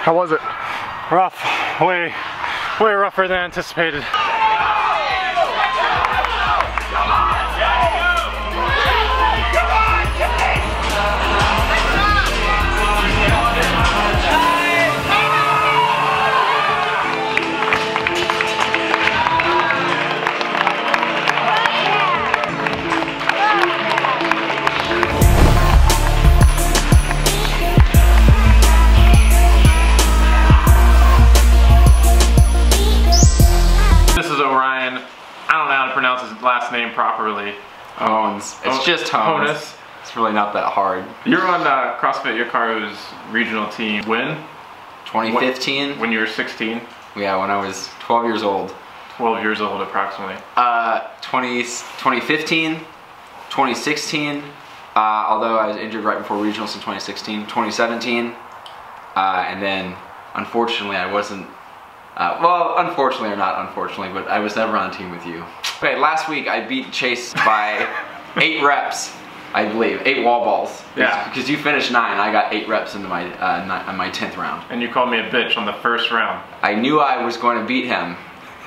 How was it? Rough. Way rougher than anticipated. Orion, I don't know how to pronounce his last name properly. Hones. It's just Hones. Honus. It's really not that hard. You're on CrossFit Jaakarhu's regional team. When? 2015. When you were 16? Yeah, when I was 12 years old. 12 years old approximately. 2015, 2016, although I was injured right before regionals in 2016, 2017, and then unfortunately I wasn't, well, unfortunately or not unfortunately, but I was never on a team with you. Okay, last week I beat Chase by 8 reps, I believe, 8 wall balls. Yeah. Because you finished 9, I got 8 reps into my, my 10th round. And you called me a bitch on the first round. I knew I was going to beat him.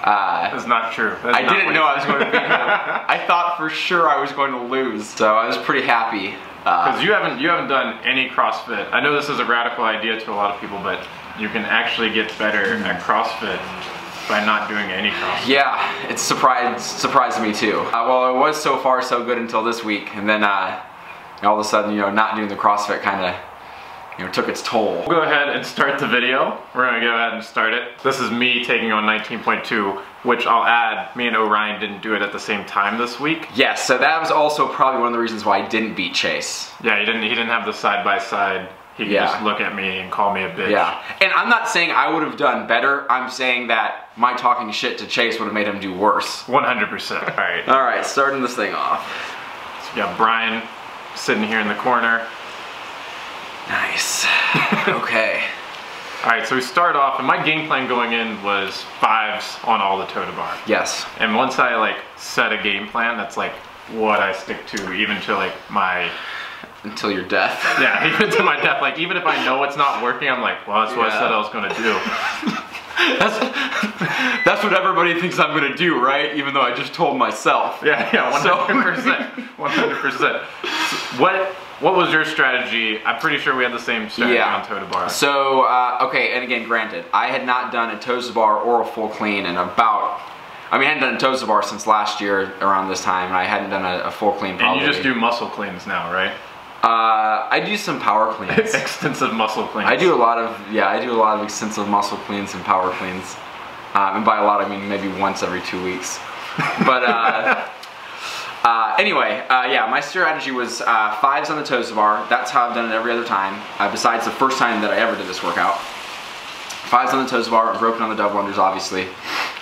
That's not true. I didn't know I was going to beat him. I thought for sure I was going to lose, so I was pretty happy. Because you haven't done any CrossFit. I know this is a radical idea to a lot of people, but you can actually get better at CrossFit by not doing any CrossFit. Yeah, it surprised me too. Well, it was so far so good until this week, and then all of a sudden, you know, not doing the CrossFit kind of, you know, took its toll. We'll go ahead and start the video. We're gonna go ahead and start it. This is me taking on 19.2, which I'll add, me and Orion didn't do it at the same time this week. Yes, so that was also probably one of the reasons why I didn't beat Chase. Yeah, he didn't have the side-by-side. He could just look at me and call me a bitch. Yeah, and I'm not saying I would have done better. I'm saying that my talking shit to Chase would have made him do worse. 100%. All right. All right, starting this thing off. So we got Brian sitting here in the corner. Nice. Okay. All right, so we start off, and my game plan going in was 5s on all the toe-to bar. Yes. And once I like set a game plan, that's like what I stick to, even to like my... Until your death. Yeah, even to my death. Like, even if I know it's not working, I'm like, well, that's what I said I was gonna do. That's what everybody thinks I'm gonna do, right? Even though I just told myself. Yeah, 100%. 100%. What was your strategy? I'm pretty sure we had the same strategy on toe to bar. So, okay, and again, granted, I had not done a toes to bar or a full clean in about, I mean, I hadn't done a toes to bar since last year around this time, and I hadn't done a full clean probably. And you just do muscle cleans now, right? I do some power cleans. Extensive muscle cleans. I do a lot of extensive muscle cleans and power cleans. And by a lot, I mean maybe once every 2 weeks. But anyway, yeah, my strategy was 5s on the toes to bar. That's how I've done it every other time, besides the first time that I ever did this workout. 5s on the toes to bar, broken on the double unders, obviously.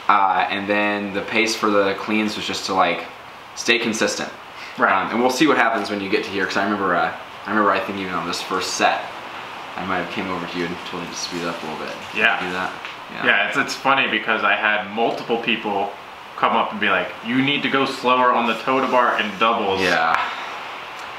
And then the pace for the cleans was just to like stay consistent. Right. And we'll see what happens when you get to here, because I remember I think even on this first set, I might have came over to you and told you to speed it up a little bit. Yeah. Do that. Yeah, it's funny because I had multiple people come up and be like, you need to go slower on the toe to bar and doubles. Yeah.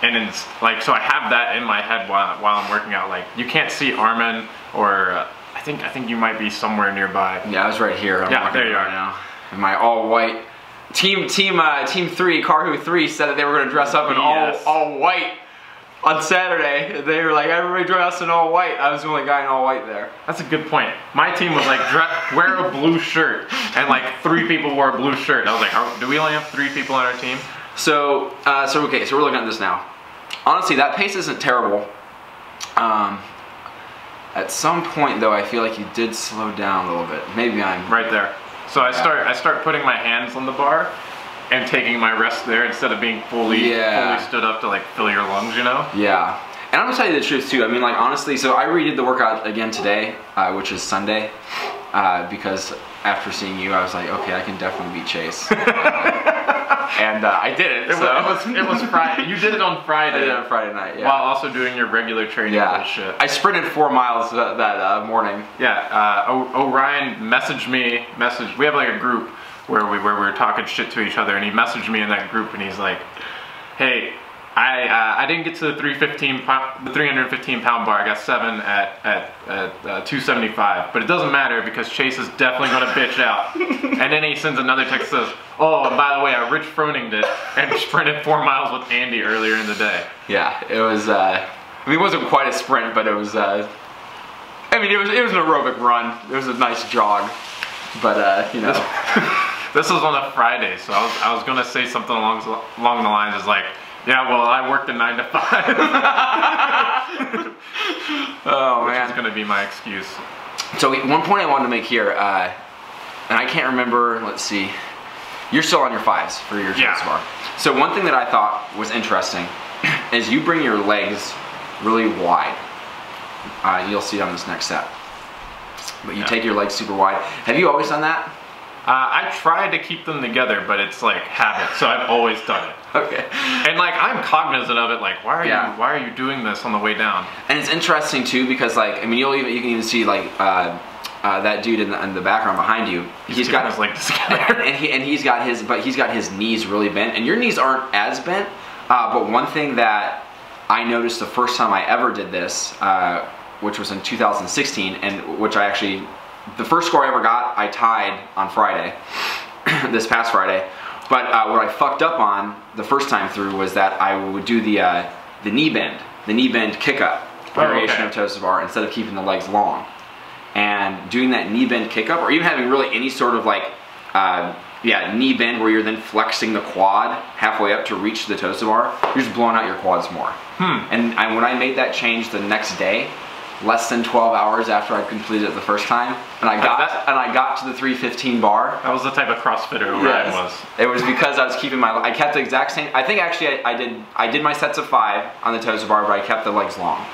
And it's like, so I have that in my head while I'm working out. Like, you can't see Armin, or I think you might be somewhere nearby. Yeah, I was right here. Yeah, there you are now. In my all white. Team 3, Jaakarhu 3 said that they were going to dress up in all white on Saturday. They were like, everybody dress in all white. I was the only guy in all white there. That's a good point. My team was like, wear a blue shirt, and like 3 people wore a blue shirt. I was like, do we only have 3 people on our team? So okay, so we're looking at this now. Honestly, that pace isn't terrible. At some point though, I feel like you did slow down a little bit. Maybe I'm right there. So I start putting my hands on the bar and taking my rest there instead of being fully stood up to like fill your lungs, you know? Yeah. And I'm gonna tell you the truth too. I mean, like honestly, so I redid the workout again today, which is Sunday, because after seeing you, I was like, okay, I can definitely beat Chase. And I did it. It was Friday. You did it on Friday. I did it on Friday night, yeah. While also doing your regular training bullshit. I sprinted 4 miles that morning. Yeah, Orion messaged me. We have like a group where we're talking shit to each other, and he messaged me in that group, and he's like, hey, I didn't get to the 315 pound bar. I got 7 at 275, but it doesn't matter because Chase is definitely gonna bitch out. And then he sends another text that says, "Oh, and by the way, I Rich Froninged it and sprinted 4 miles with Andy earlier in the day." Yeah, it was. I mean, it wasn't quite a sprint, but it was. I mean, it was an aerobic run. It was a nice jog, but you know. This was on a Friday, so I was gonna say something along the lines as like, yeah, well, I worked a 9 to 5. Oh man, which is gonna be my excuse. So one point I wanted to make here, and I can't remember. Let's see, you're still on your 5s for your toes bar. So one thing that I thought was interesting is you bring your legs really wide. You'll see it on this next set. But you take your legs super wide. Have you always done that? I tried to keep them together, but it's like habit, so I've always done it. Okay. And like I'm cognizant of it. Like, why are you doing this on the way down? And it's interesting too because like I mean you can even see like that dude in the background behind you. He's got his legs together, and he's got his knees really bent, and your knees aren't as bent. But one thing that I noticed the first time I ever did this, which was in 2016, and which I actually. The first score I ever got, I tied on Friday, this past Friday. But what I fucked up on the first time through was that I would do the knee bend kick up variation of toes to bar instead of keeping the legs long. And doing that knee bend kick up, or even having really any sort of like, knee bend where you're then flexing the quad halfway up to reach the toes to bar, you're just blowing out your quads more. And when I made that change the next day, less than 12 hours after I completed it the first time, and I got to the 315 bar. That was the type of CrossFitter Orion was. It was because I was keeping I kept the exact same. I think actually I did my sets of 5 on the toes to bar, but I kept the legs long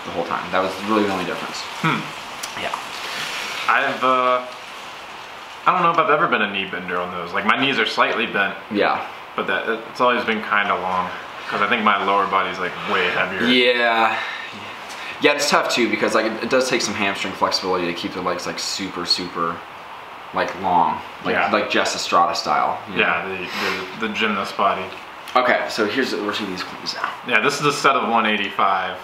the whole time. That was really the only difference. Yeah. I don't know if I've ever been a knee bender on those. Like my knees are slightly bent. Yeah. But it's always been kind of long because I think my lower body's like way heavier. Yeah. Yeah, it's tough too because like it does take some hamstring flexibility to keep the legs like super like long, like Jess Estrada style. Yeah, the gymnast body. Okay, so we're seeing these clips now. Yeah, this is a set of 185,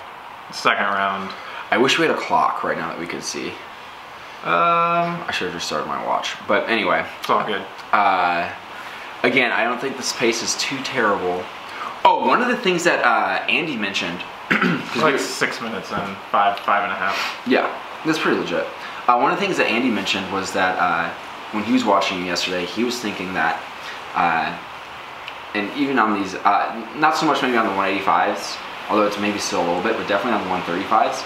second round. I wish we had a clock right now that we could see. I should have just started my watch, but anyway. It's all good. Again, I don't think this pace is too terrible. Oh, one of the things that Andy mentioned. It's like 6 minutes and 5.5. Yeah, that's pretty legit. One of the things that Andy mentioned was that when he was watching yesterday, he was thinking that, and even on these, not so much maybe on the 185s, although it's maybe still a little bit, but definitely on the 135s,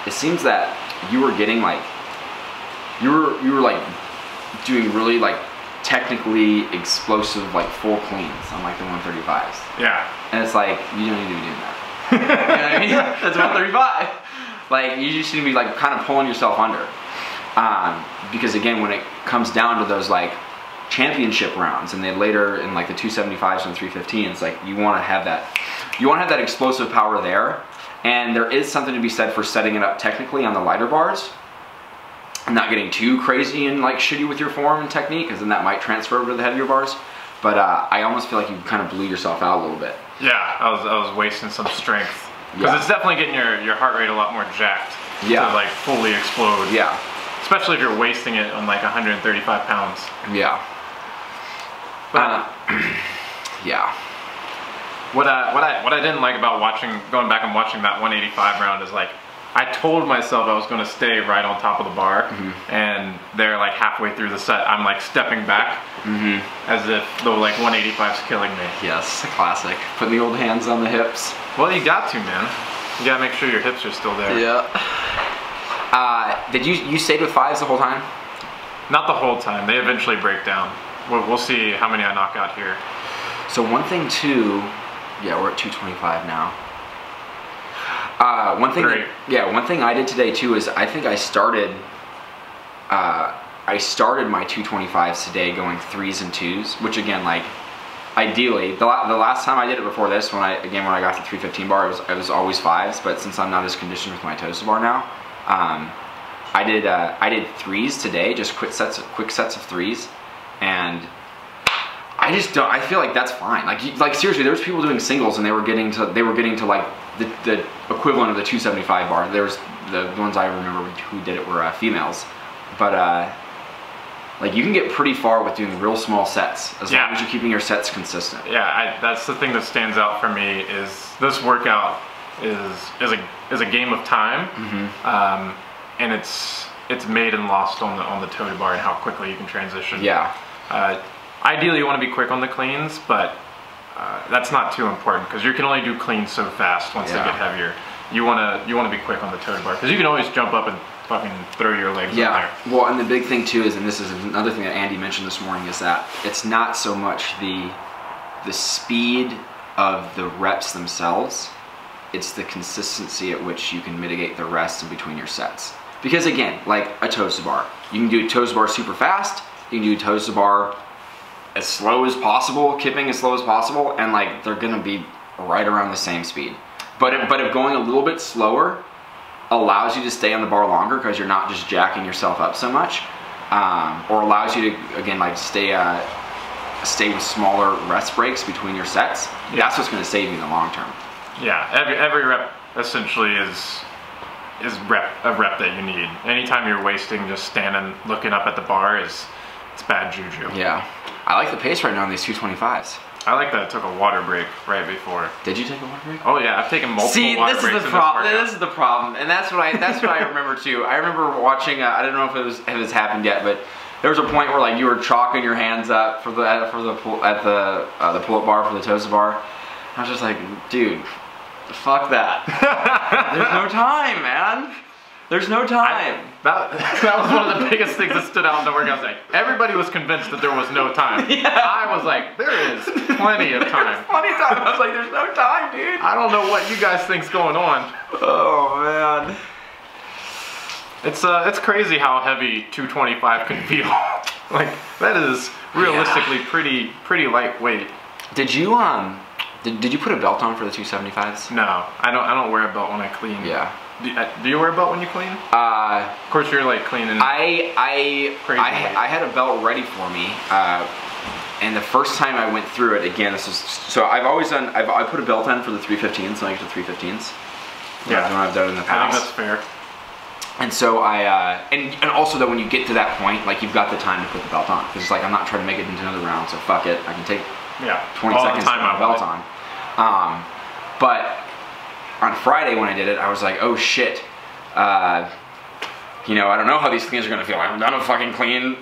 it seems that you were getting like, you were like doing really like technically explosive like full cleans on like the 135s. Yeah. And it's like, you don't need to be doing that. You know what I mean? That's 135. Like you just need to be like kind of pulling yourself under, because again, when it comes down to those like championship rounds, and then later in like the 275s and 315s, like you want to have that explosive power there, and there is something to be said for setting it up technically on the lighter bars, and not getting too crazy and like shitty with your form and technique, because then that might transfer over to the heavier bars. But I almost feel like you kind of blew yourself out a little bit. Yeah, I was wasting some strength. Because it's definitely getting your heart rate a lot more jacked to like fully explode. Yeah. Especially if you're wasting it on like 135 pounds. Yeah. But, yeah. What I didn't like about going back and watching that 185 round is like, I told myself I was going to stay right on top of the bar, and they're like halfway through the set, I'm like stepping back, as if the like 185's killing me. Yes, classic. Putting the old hands on the hips. Well, you got to, man. You gotta make sure your hips are still there. Yeah. Did you stayed with 5s the whole time? Not the whole time. They eventually break down. We'll see how many I knock out here. So one thing too, yeah, we're at 225 now. One thing I did today too is I think I started my 225s today going 3s and 2s, which again, like ideally, the last time I did it before this, when I got to 315 bar, it was always 5s, but since I'm not as conditioned with my toes to bar now, I did 3s today, just quick sets of 3s, and I I just don't. I feel like that's fine. Like seriously, there was people doing singles and they were getting to like the equivalent of the 275 bar. There was the ones I remember who did it were females, but like you can get pretty far with doing real small sets as long as you're keeping your sets consistent. Yeah, that's the thing that stands out for me is this workout is a game of time, and it's made and lost on the total bar and how quickly you can transition. Yeah. Ideally, you want to be quick on the cleans, but that's not too important because you can only do cleans so fast once they get heavier. You want to be quick on the total bar because you can always jump up and fucking throw your legs up there. Well, and the big thing too is, and this is another thing that Andy mentioned this morning, is that it's not so much the speed of the reps themselves, it's the consistency at which you can mitigate the rest in between your sets. Because again, like a toes to bar, you can do a toes to bar super fast, you can do toes to bar as slow as possible, kipping as slow as possible, and like they're gonna be right around the same speed. But if going a little bit slower allows you to stay on the bar longer because you're not just jacking yourself up so much, or allows you to again like stay with smaller rest breaks between your sets, that's what's gonna save you in the long term. Yeah, every rep essentially is a rep that you need. Anytime you're wasting just standing looking up at the bar it's bad juju. Yeah. I like the pace right now on these 225s. I like that I took a water break right before. Did you take a water break? Oh yeah, I've taken multiple water breaks. See, this is the problem, and that's what I remember too. I remember watching. I don't know if it was happened yet, but there was a point where like you were chalking your hands up for the pull-up bar for the toes bar. I was just like, dude, fuck that. There's no time, man. There's no time. That was one of the biggest things that stood out in the workout. Like, everybody was convinced that there was no time. Yeah. I was like, there is plenty of time. There's plenty of time. I was like, there's no time, dude. I don't know what you guys think's going on. Oh man. It's crazy how heavy 225 can feel. Like that is realistically pretty lightweight. Did you did you put a belt on for the 275s? No, I don't wear a belt when I clean. Yeah. Do you wear a belt when you clean? Of course, you're like cleaning. I had a belt ready for me, and the first time I went through it again. So I've always done. I put a belt on for the 315s, so I get to 315s. Yeah, I've done it in the past. I think that's fair. And so and also that when you get to that point, like you've got the time to put the belt on, because it's like I'm not trying to make it into another round, so fuck it, I can take 20 seconds to put the belt on. But on Friday when I did it, I was like, oh shit, you know, I don't know how these things are gonna feel. I haven't done a fucking clean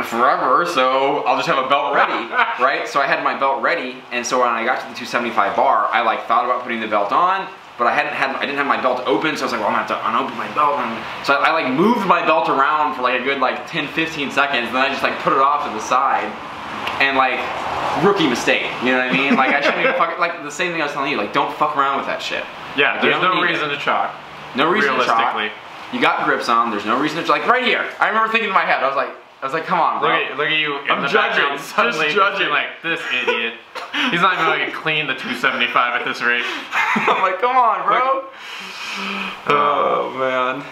forever, so I'll just have a belt ready, right? So I had my belt ready, and so when I got to the 275 bar, I like thought about putting the belt on, but I didn't have my belt open, so I was like, well, I'm gonna have to unopen my belt. So I like moved my belt around for like a good like 10-15 seconds, and then I just like put it off to the side, and like, rookie mistake, you know what I mean? Like I shouldn't even fuck, like the same thing I was telling you, like don't fuck around with that shit. Yeah, there's no reason to chalk. No reason to chalk. You got grips on, there's no reason to, like right here. I remember thinking in my head, I was like, come on, bro. Look at you in the background suddenly judging like, this idiot. He's not even going to clean the 275 at this rate. I'm like, come on, bro. Oh, man.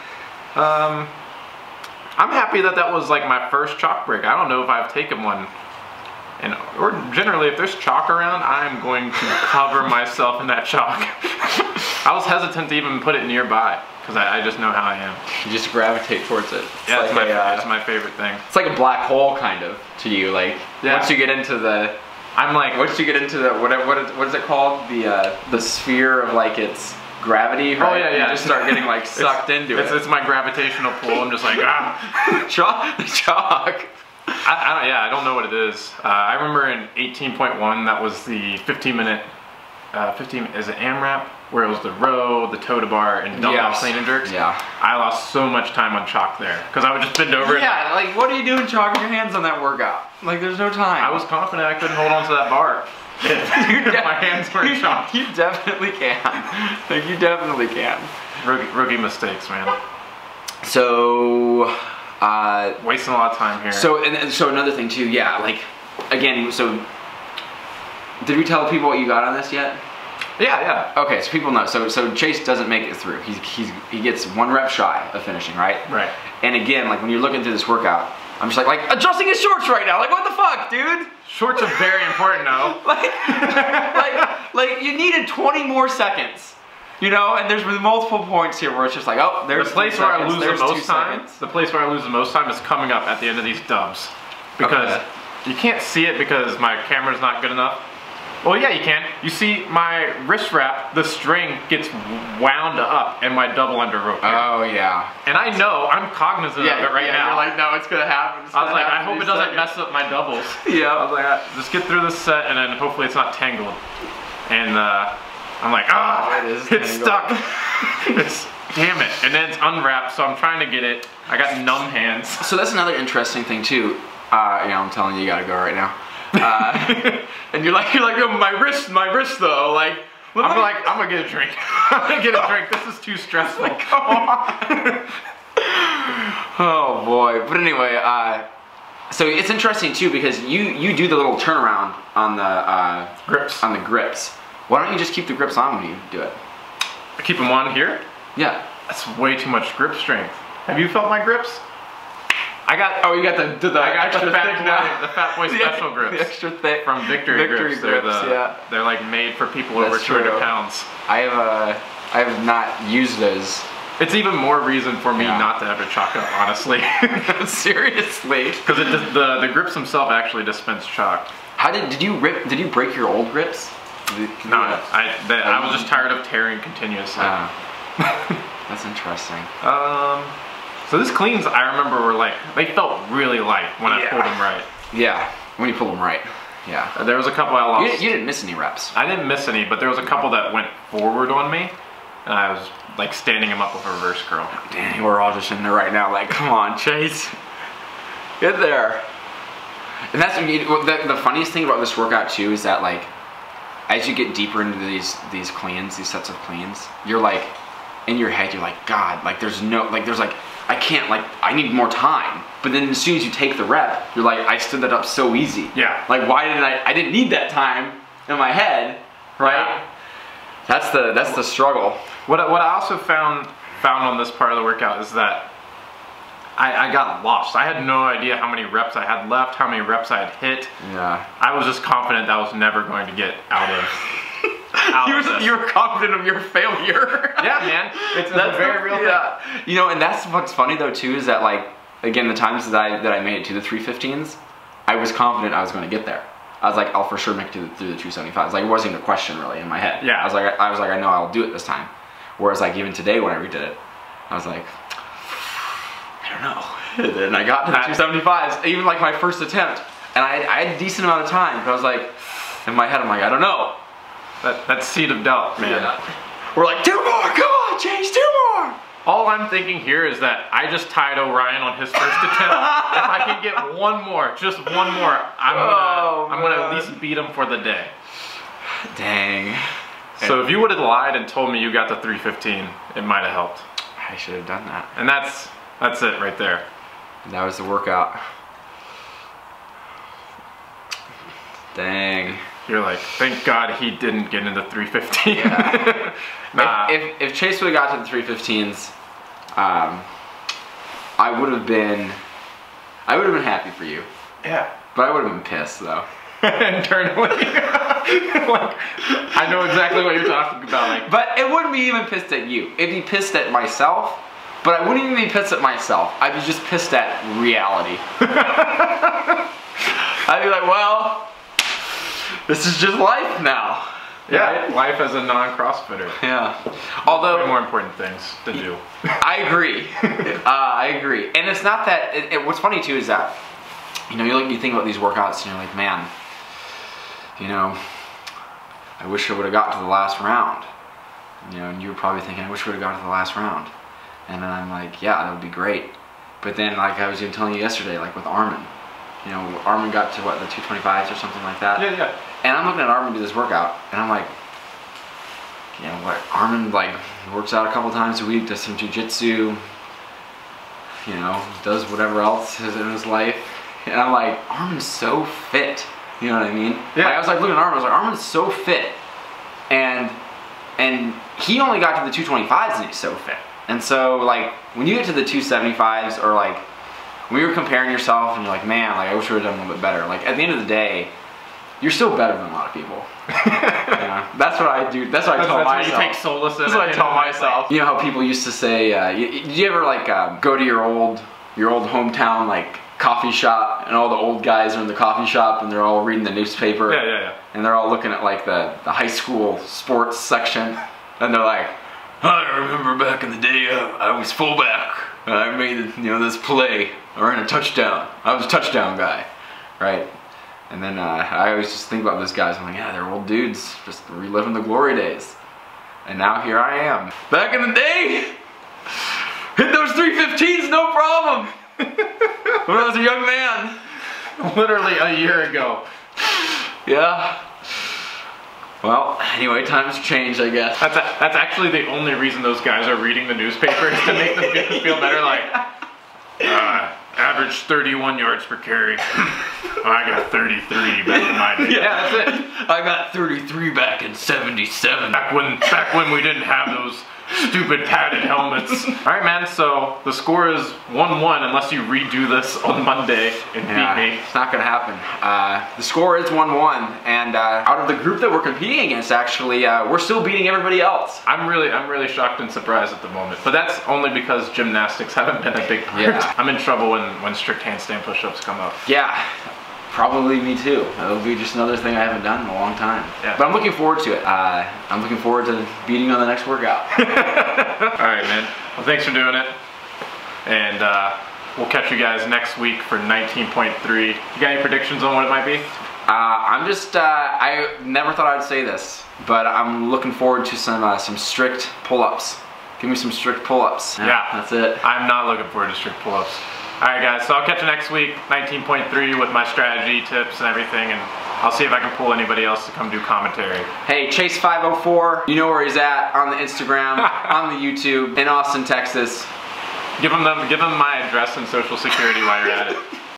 I'm happy that was like my first chalk break. I don't know if I've taken one. Or generally, if there's chalk around, I'm going to cover myself in that chalk. I was hesitant to even put it nearby because I just know how I am. You just gravitate towards it. Yeah, it's my favorite thing. It's like a black hole kind of to you. Like once you get into the, once you get into the what is it called? The sphere of like its gravity. Right? Oh yeah, yeah. You just start getting like sucked into it. It's my gravitational pull. I'm just like chalk. I don't know what it is. I remember in 18.1, that was the 15-minute, is it AMRAP? Where it was the row, the toe to bar, and dumbbell clean and jerks. Yeah. I lost so much time on chalk there, because I would just bend over. Yeah, like what are you doing chalking your hands on that workout? Like there's no time. I was confident I couldn't hold on to that bar. My hands weren't chalked. You definitely can. Like you definitely can. Rookie mistakes, man. So... wasting a lot of time here. So another thing too, yeah, like again, so did we tell people what you got on this yet? Yeah. Okay, so people know. So Chase doesn't make it through. He gets 1 rep shy of finishing, right? Right. And again, like when you're looking through this workout, I'm just like adjusting his shorts right now. Like, what the fuck, dude? Shorts are very important, though. like you needed 20 more seconds. You know, and there's multiple points here where it's just like, oh, there's the place where I lose the most time. The place where I lose the most time is coming up at the end of these dubs, because you can't see it because my camera's not good enough. Well, yeah, you can. You see my wrist wrap, the string gets wound up and my double under rope here. Oh, yeah. And I know, I'm cognizant of it right now. You're like, no, it's gonna happen. I was like, I hope it doesn't mess up my doubles. Yeah. I was like, just get through this set and then hopefully it's not tangled. And I'm like, it's stuck. Damn it. And then it's unwrapped, so I'm trying to get it. I got numb hands. So that's another interesting thing too. I'm telling you gotta go right now. And you're like, oh, my wrist though. Like, I'm gonna get a drink. I'm gonna get a drink. This is too stressful. Oh boy. But anyway, so it's interesting too because you do the little turnaround on the grips. On the grips. Why don't you just keep the grips on when you do it? I keep them on here? Yeah. That's way too much grip strength. Have you felt my grips? You got the extra thick now. The Fat Boy Special grips. The extra thick. From Victory Grips. They're like made for people over 200 pounds. I have not used those. It's even more reason for me not to ever chalk up, honestly. Seriously. Because the grips themselves actually dispense chalk. Did you break your old grips? No, I was just tired of tearing continuously. That's interesting. So this cleans, I remember, were like, they felt really light when I pulled them right. Yeah, when you pull them right. Yeah. There was a couple I lost. You didn't miss any reps. I didn't miss any, but there was a couple that went forward on me, and I was like standing them up with a reverse curl. Danny, we're all just in there right now like, come on, Chase. Get there. And that's the funniest thing about this workout too is that like, as you get deeper into these cleans, these sets of cleans, you're like, in your head, you're like, God, like I can't, like, I need more time. But then as soon as you take the rep, you're like, I stood that up so easy. Yeah. Like, why didn't I didn't need that time in my head, right? Yeah. That's the struggle. What I also found on this part of the workout is that I got lost. I had no idea how many reps I had left, how many reps I had hit. Yeah. I was just confident that I was never going to get out of you were confident of your failure. Yeah, man. It's a very real thing. You know, and that's what's funny though too is that like, again, the times that I made it to the 315s, I was confident I was going to get there. I was like, I'll for sure make it through the 275s. Like, it wasn't even a question really in my head. Yeah. I was like, I know I'll do it this time. Whereas like even today when I redid it, I was like, I don't know. And then I got to the 275s, even like my first attempt, and I had a decent amount of time. But I was like, in my head, I'm like, I don't know. That seed of doubt, man. Yeah. We're like, 2 more, come on, Chase, 2 more. All I'm thinking here is that I just tied Orion on his first attempt. If I can get one more, just one more, I'm gonna at least beat him for the day. Dang. So if you would have lied and told me you got the 315, it might have helped. I should have done that. And that's it right there. That was the workout. Dang. You're like, thank God he didn't get into 315. Yeah. Nah. If Chase would have got to the 315s, I would have been happy for you. Yeah. But I would have been pissed though. Internally. Like, I know exactly what you're talking about. Like, but it wouldn't be even pissed at you. It'd be pissed at myself. But I wouldn't even be pissed at myself. I'd be just pissed at reality. I'd be like, well, this is just life now. Yeah, right? Life as a non-CrossFitter. Yeah. Although, way more important things to do. I agree. I agree. And it's not that, what's funny too is that, you know, you think about these workouts and you're like, man, you know, I wish I would have got to the last round. You know, and you were probably thinking, I wish I would have got to the last round. And then I'm like, yeah, that would be great. But then, like I was even telling you yesterday, like with Armin, you know, Armin got to what, the 225s or something like that? Yeah. And I'm looking at Armin do this workout, and I'm like, you know what, Armin like works out a couple times a week, does some jiu-jitsu, you know, does whatever else is in his life. And I'm like, Armin's so fit. You know what I mean? Yeah. Like, I was like looking at Armin, I was like, Armin's so fit. And he only got to the 225s and he's so fit. And so like when you get to the 275s or like when you're comparing yourself and you're like, man, like I wish I would have done a little bit better. Like at the end of the day, you're still better than a lot of people. Yeah, that's what I do. That's what I tell myself. You take solace in. That's what I tell myself. You know how people used to say, did you ever like go to your old hometown like coffee shop, and all the old guys are in the coffee shop and they're all reading the newspaper? Yeah. And they're all looking at like the high school sports section, and they're like, I remember back in the day, I was fullback. I made this play. I ran a touchdown. I was a touchdown guy, right? And then I always just think about those guys. I'm like, yeah, they're old dudes, just reliving the glory days. And now here I am. Back in the day, hit those 315s, no problem. When I was a young man. Literally a year ago. Yeah. Well, anyway, times change, I guess. That's actually the only reason those guys are reading the newspaper, is to make them feel better. Like, average 31 yards per carry. I got 33 back in my day. Yeah, that's it. I got 33 back in '77. Back when we didn't have those stupid padded helmets. Alright, man, so the score is 1-1 unless you redo this on Monday and beat me. It's not gonna happen. The score is 1-1, and out of the group that we're competing against, actually, we're still beating everybody else. I'm really shocked and surprised at the moment, but that's only because gymnastics haven't been a big part. Yeah. I'm in trouble when strict handstand push-ups come up. Yeah. Probably me too. It'll be just another thing I haven't done in a long time. Yeah. But I'm looking forward to it. I'm looking forward to beating on the next workout. Alright, man. Well, thanks for doing it. And we'll catch you guys next week for 19.3. You got any predictions on what it might be? I never thought I'd say this, but I'm looking forward to some strict pull-ups. Give me some strict pull-ups. Yeah. That's it. I'm not looking forward to strict pull-ups. Alright guys, so I'll catch you next week, 19.3, with my strategy, tips, and everything, and I'll see if I can pull anybody else to come do commentary. Hey, Chase504, you know where he's at, on the Instagram, on the YouTube, in Austin, Texas. Give him my address and social security while you're at it.